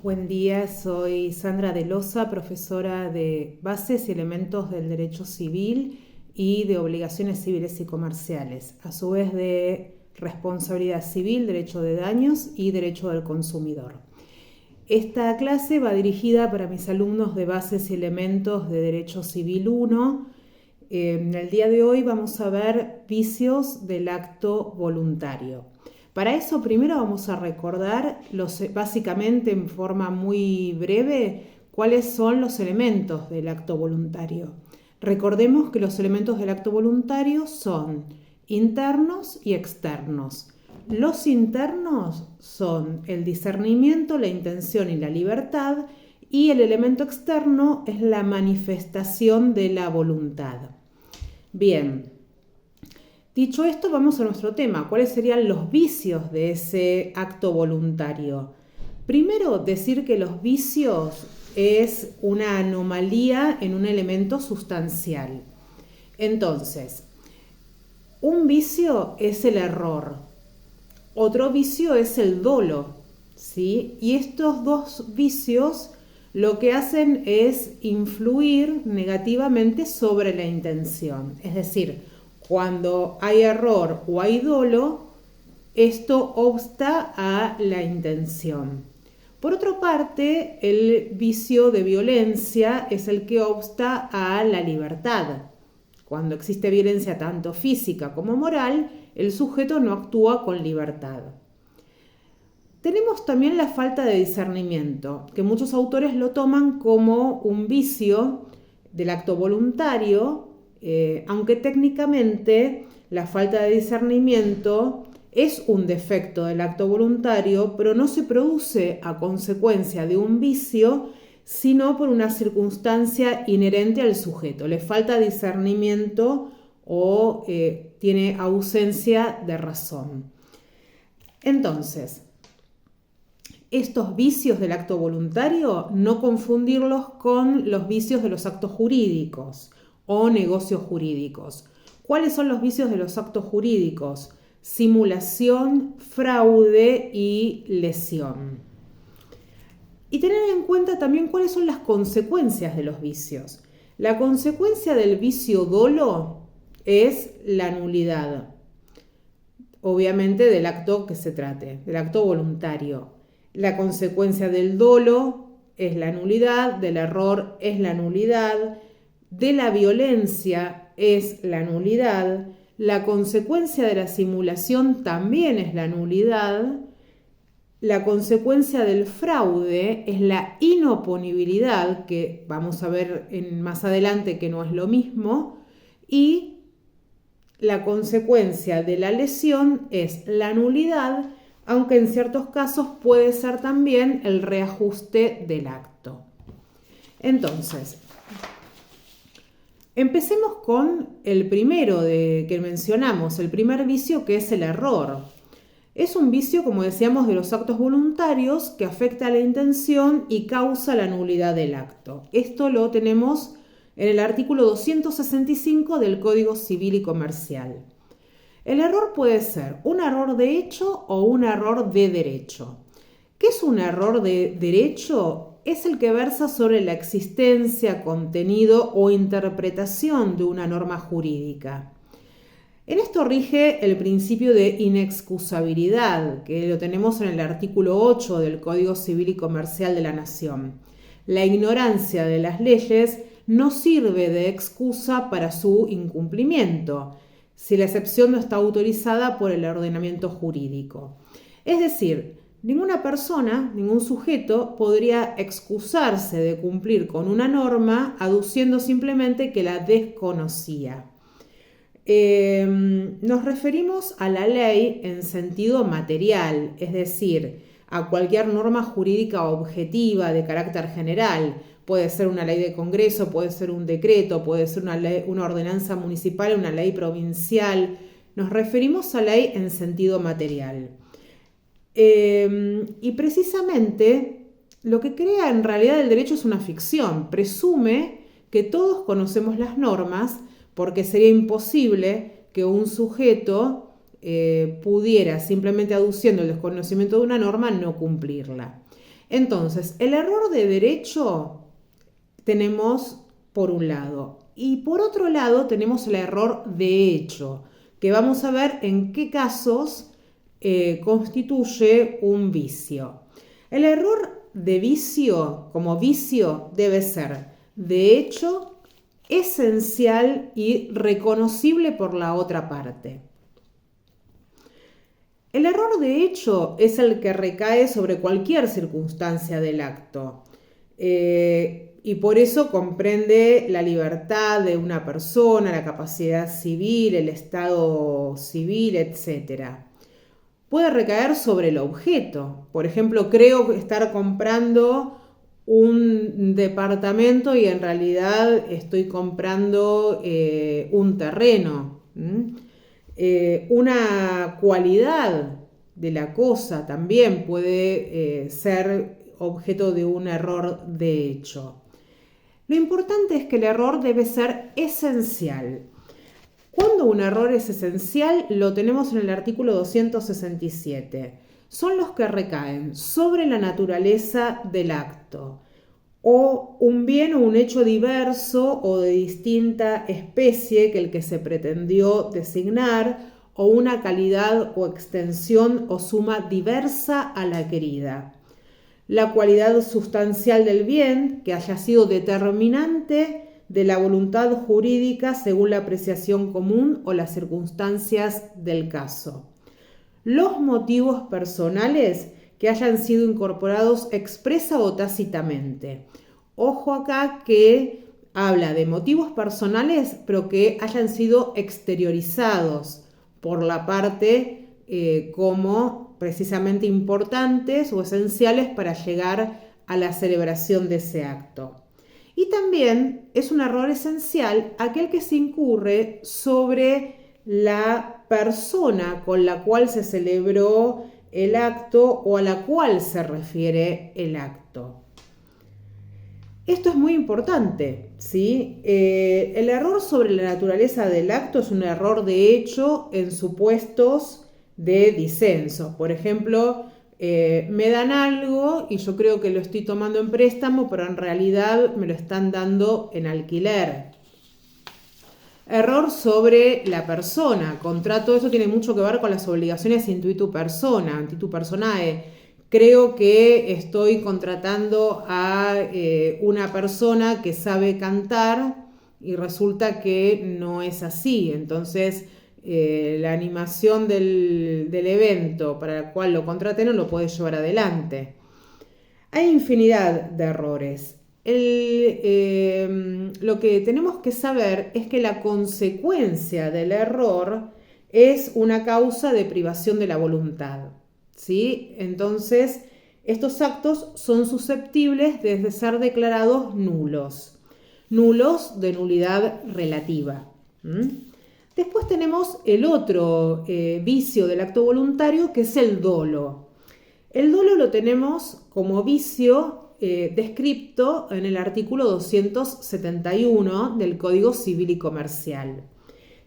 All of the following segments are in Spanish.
Buen día, soy Sandra de Loza, profesora de Bases y Elementos del Derecho Civil y de Obligaciones Civiles y Comerciales, a su vez de Responsabilidad Civil, Derecho de Daños y Derecho del Consumidor. Esta clase va dirigida para mis alumnos de Bases y Elementos de Derecho Civil 1. En el día de hoy vamos a ver vicios del acto voluntario. Para eso primero vamos a recordar básicamente en forma muy breve cuáles son los elementos del acto voluntario. Recordemos que los elementos del acto voluntario son internos y externos. Los internos son el discernimiento, la intención y la libertad, y el elemento externo es la manifestación de la voluntad. Bien. Dicho esto, vamos a nuestro tema. ¿Cuáles serían los vicios de ese acto voluntario? Primero, decir que los vicios es una anomalía en un elemento sustancial. Entonces, un vicio es el error. Otro vicio es el dolo, ¿sí? Y estos dos vicios lo que hacen es influir negativamente sobre la intención. Es decir, cuando hay error o hay dolo, esto obsta a la intención. Por otra parte, el vicio de violencia es el que obsta a la libertad. Cuando existe violencia tanto física como moral, el sujeto no actúa con libertad. Tenemos también la falta de discernimiento, que muchos autores lo toman como un vicio del acto voluntario, aunque técnicamente la falta de discernimiento es un defecto del acto voluntario, pero no se produce a consecuencia de un vicio, sino por una circunstancia inherente al sujeto. Le falta discernimiento o tiene ausencia de razón. Entonces, estos vicios del acto voluntario, no confundirlos con los vicios de los actos jurídicos o negocios jurídicos. ¿Cuáles son los vicios de los actos jurídicos? Simulación, fraude y lesión. Y tener en cuenta también cuáles son las consecuencias de los vicios. La consecuencia del vicio dolo es la nulidad, obviamente del acto que se trate, del acto voluntario. La consecuencia del dolo es la nulidad, del error es la nulidad, de la violencia es la nulidad, la consecuencia de la simulación también es la nulidad, la consecuencia del fraude es la inoponibilidad, que vamos a ver más adelante que no es lo mismo, y la consecuencia de la lesión es la nulidad, aunque en ciertos casos puede ser también el reajuste del acto. Entonces, empecemos con el primero que mencionamos, el primer vicio, que es el error. Es un vicio, como decíamos, de los actos voluntarios que afecta a la intención y causa la nulidad del acto. Esto lo tenemos en el artículo 265 del Código Civil y Comercial. El error puede ser un error de hecho o un error de derecho. ¿Qué es un error de derecho? Es el que versa sobre la existencia, contenido o interpretación de una norma jurídica. En esto rige el principio de inexcusabilidad, que lo tenemos en el artículo 8 del Código Civil y Comercial de la Nación. La ignorancia de las leyes no sirve de excusa para su incumplimiento, si la excepción no está autorizada por el ordenamiento jurídico. Es decir, ninguna persona, ningún sujeto podría excusarse de cumplir con una norma aduciendo simplemente que la desconocía. Nos referimos a la ley en sentido material, es decir, a cualquier norma jurídica objetiva de carácter general. Puede ser una ley de Congreso, puede ser un decreto, puede ser una ordenanza municipal, una ley provincial. Nos referimos a ley en sentido material. Y precisamente lo que crea en realidad el derecho es una ficción. Presume que todos conocemos las normas, porque sería imposible que un sujeto pudiera, simplemente aduciendo el desconocimiento de una norma, no cumplirla. Entonces, el error de derecho tenemos por un lado. Y por otro lado tenemos el error de hecho, que vamos a ver en qué casos constituye un vicio. El error de vicio, como vicio, debe ser de hecho, esencial y reconocible por la otra parte. El error de hecho es el que recae sobre cualquier circunstancia del acto y por eso comprende la libertad de una persona, la capacidad civil, el estado civil, etc. Puede recaer sobre el objeto. Por ejemplo, creo estar comprando un departamento y en realidad estoy comprando un terreno. Una cualidad de la cosa también puede ser objeto de un error de hecho. Lo importante es que el error debe ser esencial. Cuando un error es esencial, lo tenemos en el artículo 267. Son los que recaen sobre la naturaleza del acto, o un bien o un hecho diverso o de distinta especie que el que se pretendió designar, o una calidad o extensión o suma diversa a la querida. La cualidad sustancial del bien que haya sido determinante de la voluntad jurídica según la apreciación común o las circunstancias del caso. Los motivos personales que hayan sido incorporados expresa o tácitamente. Ojo acá que habla de motivos personales, pero que hayan sido exteriorizados por la parte como precisamente importantes o esenciales para llegar a la celebración de ese acto. Y también es un error esencial aquel que se incurre sobre la persona con la cual se celebró el acto o a la cual se refiere el acto. Esto es muy importante, ¿sí? El error sobre la naturaleza del acto es un error de hecho en supuestos de disenso. Por ejemplo, me dan algo y yo creo que lo estoy tomando en préstamo, pero en realidad me lo están dando en alquiler. Error sobre la persona. Contrato, eso tiene mucho que ver con las obligaciones intuitu personae. Creo que estoy contratando a una persona que sabe cantar y resulta que no es así. Entonces, la animación del evento para el cual lo contraté no lo puede llevar adelante. Hay infinidad de errores. Lo que tenemos que saber es que la consecuencia del error es una causa de privación de la voluntad, ¿sí? Entonces, estos actos son susceptibles de ser declarados nulos de nulidad relativa. Después tenemos el otro vicio del acto voluntario, que es el dolo. El dolo lo tenemos como vicio descripto en el artículo 271 del Código Civil y Comercial.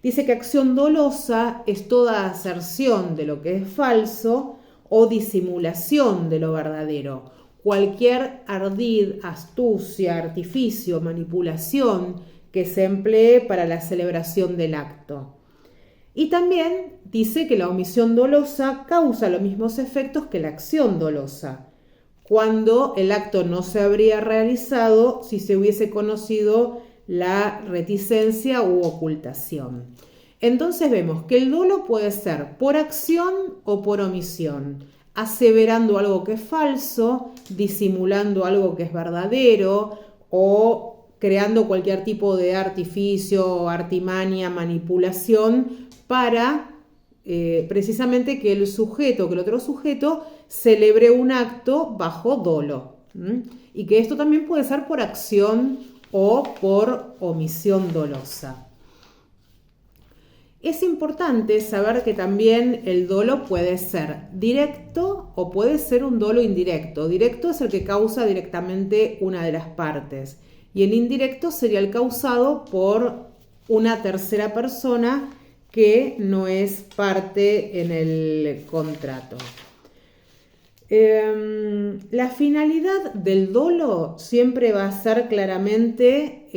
Dice que acción dolosa es toda aserción de lo que es falso o disimulación de lo verdadero. Cualquier ardid, astucia, artificio, manipulación que se emplee para la celebración del acto. Y también dice que la omisión dolosa causa los mismos efectos que la acción dolosa, cuando el acto no se habría realizado si se hubiese conocido la reticencia u ocultación. Entonces vemos que el dolo puede ser por acción o por omisión, aseverando algo que es falso, disimulando algo que es verdadero o creando cualquier tipo de artificio, artimaña, manipulación para precisamente que el otro sujeto celebre un acto bajo dolo. Y que esto también puede ser por acción o por omisión dolosa. Es importante saber que también el dolo puede ser directo o puede ser un dolo indirecto. Directo es el que causa directamente una de las partes y el indirecto sería el causado por una tercera persona que no es parte en el contrato. La finalidad del dolo siempre va a ser claramente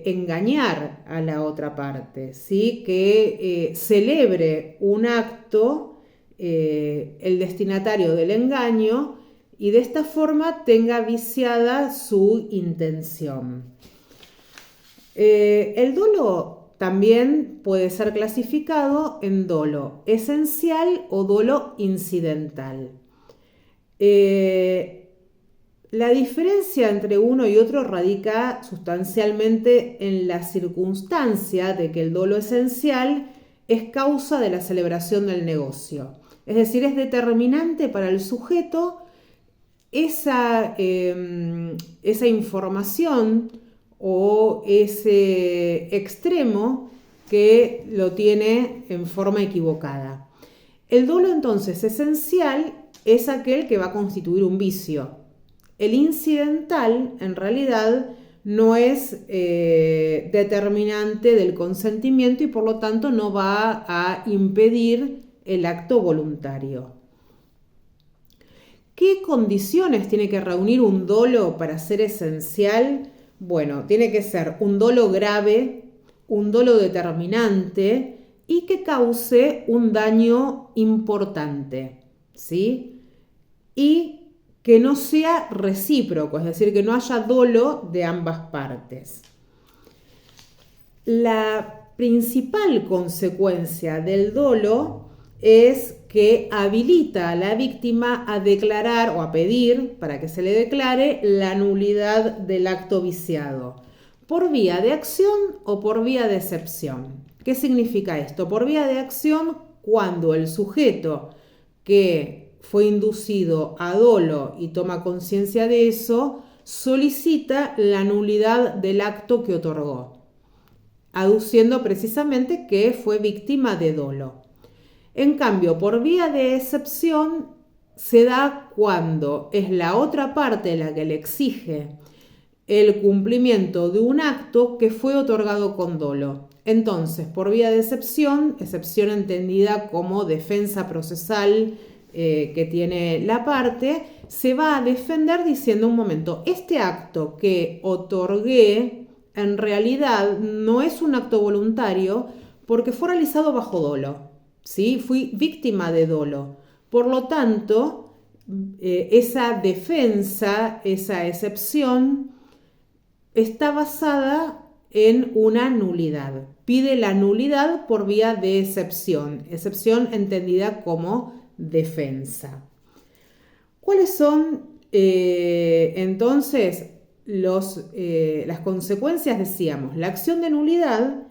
engañar a la otra parte, ¿sí? Que celebre un acto el destinatario del engaño y de esta forma tenga viciada su intención. El dolo también puede ser clasificado en dolo esencial o dolo incidental. La diferencia entre uno y otro radica sustancialmente en la circunstancia de que el dolo esencial es causa de la celebración del negocio. Es decir, es determinante para el sujeto esa información o ese extremo que lo tiene en forma equivocada. El dolo entonces esencial es aquel que va a constituir un vicio. El incidental, en realidad, no es determinante del consentimiento y por lo tanto no va a impedir el acto voluntario. ¿Qué condiciones tiene que reunir un dolo para ser esencial? Bueno, tiene que ser un dolo grave, un dolo determinante y que cause un daño importante, ¿sí? Y que no sea recíproco, es decir, que no haya dolo de ambas partes. La principal consecuencia del dolo es que habilita a la víctima a declarar o a pedir, para que se le declare, la nulidad del acto viciado, por vía de acción o por vía de excepción. ¿Qué significa esto? Por vía de acción, cuando el sujeto que fue inducido a dolo y toma conciencia de eso, solicita la nulidad del acto que otorgó, aduciendo precisamente que fue víctima de dolo. En cambio, por vía de excepción, se da cuando es la otra parte la que le exige el cumplimiento de un acto que fue otorgado con dolo. Entonces, por vía de excepción entendida como defensa procesal que tiene la parte, se va a defender diciendo: un momento, este acto que otorgué en realidad no es un acto voluntario porque fue realizado bajo dolo, ¿sí? Fui víctima de dolo. Por lo tanto, esa defensa, esa excepción, está basada en una nulidad. Pide la nulidad por vía de excepción entendida como defensa. ¿Cuáles son entonces las consecuencias? Decíamos, la acción de nulidad,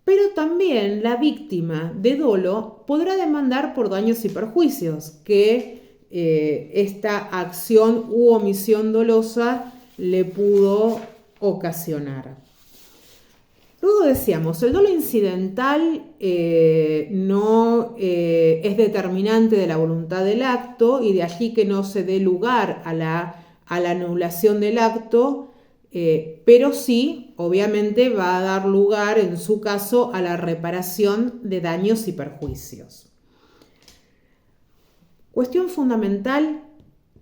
pero también la víctima de dolo podrá demandar por daños y perjuicios que esta acción u omisión dolosa le pudo ocasionar. Luego decíamos, el dolo incidental no es determinante de la voluntad del acto y de allí que no se dé lugar a la anulación del acto, pero sí, obviamente, va a dar lugar, en su caso, a la reparación de daños y perjuicios. Cuestión fundamental,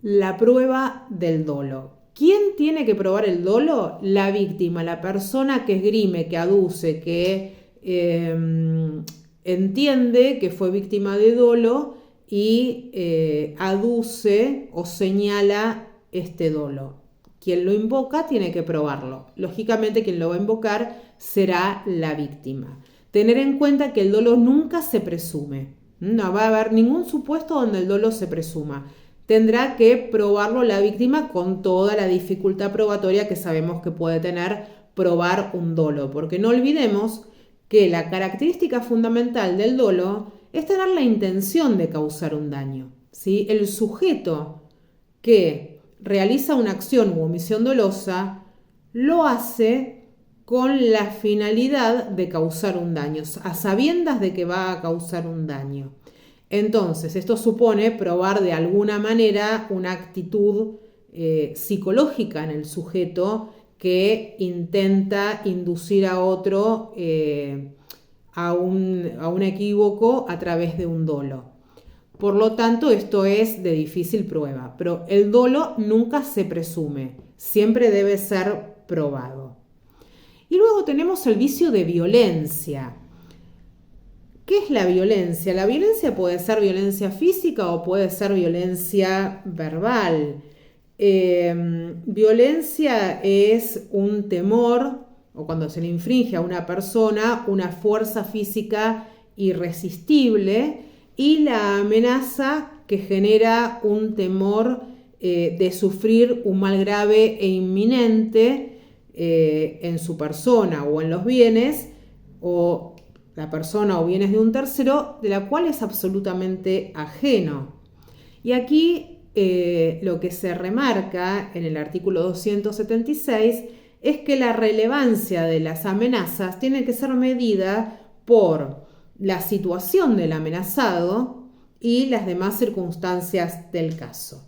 la prueba del dolo. ¿Quién tiene que probar el dolo? La víctima, la persona que esgrime, que aduce, que entiende que fue víctima de dolo y aduce o señala este dolo. Quien lo invoca tiene que probarlo. Lógicamente, quien lo va a invocar será la víctima. Tener en cuenta que el dolo nunca se presume. No va a haber ningún supuesto donde el dolo se presuma. Tendrá que probarlo la víctima con toda la dificultad probatoria que sabemos que puede tener probar un dolo. Porque no olvidemos que la característica fundamental del dolo es tener la intención de causar un daño, ¿sí? El sujeto que realiza una acción u omisión dolosa lo hace con la finalidad de causar un daño, a sabiendas de que va a causar un daño. Entonces, esto supone probar de alguna manera una actitud psicológica en el sujeto que intenta inducir a otro a un equívoco a través de un dolo. Por lo tanto, esto es de difícil prueba, pero el dolo nunca se presume, siempre debe ser probado. Y luego tenemos el vicio de violencia. ¿Qué es la violencia? La violencia puede ser violencia física o puede ser violencia verbal. Violencia es un temor, o cuando se le infringe a una persona una fuerza física irresistible, y la amenaza que genera un temor de sufrir un mal grave e inminente en su persona o en los bienes, o la persona o bienes de un tercero, de la cual es absolutamente ajeno. Y aquí lo que se remarca en el artículo 276 es que la relevancia de las amenazas tiene que ser medida por la situación del amenazado y las demás circunstancias del caso.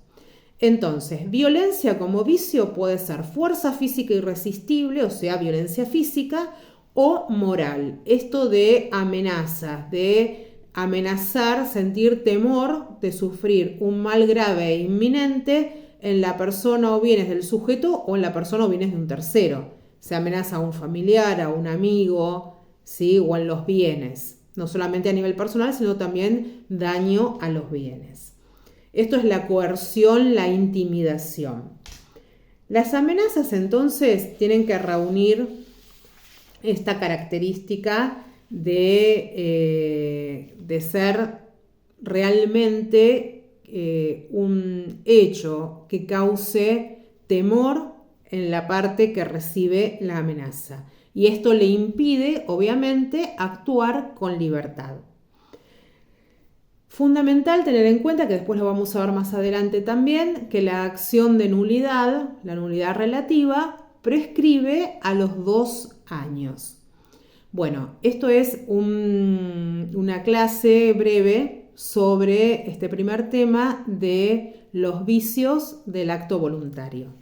Entonces, violencia como vicio puede ser fuerza física irresistible, o sea, violencia física, o moral. Esto de amenazas, de amenazar, sentir temor de sufrir un mal grave e inminente en la persona o bienes del sujeto o en la persona o bienes de un tercero. Se amenaza a un familiar, a un amigo, ¿sí? O en los bienes. No solamente a nivel personal, sino también daño a los bienes. Esto es la coerción, la intimidación. Las amenazas entonces tienen que reunir esta característica de ser realmente un hecho que cause temor en la parte que recibe la amenaza. Y esto le impide, obviamente, actuar con libertad. Fundamental tener en cuenta, que después lo vamos a ver más adelante también, que la acción de nulidad, la nulidad relativa, prescribe a los 2 años. Bueno, esto es una clase breve sobre este primer tema de los vicios del acto voluntario.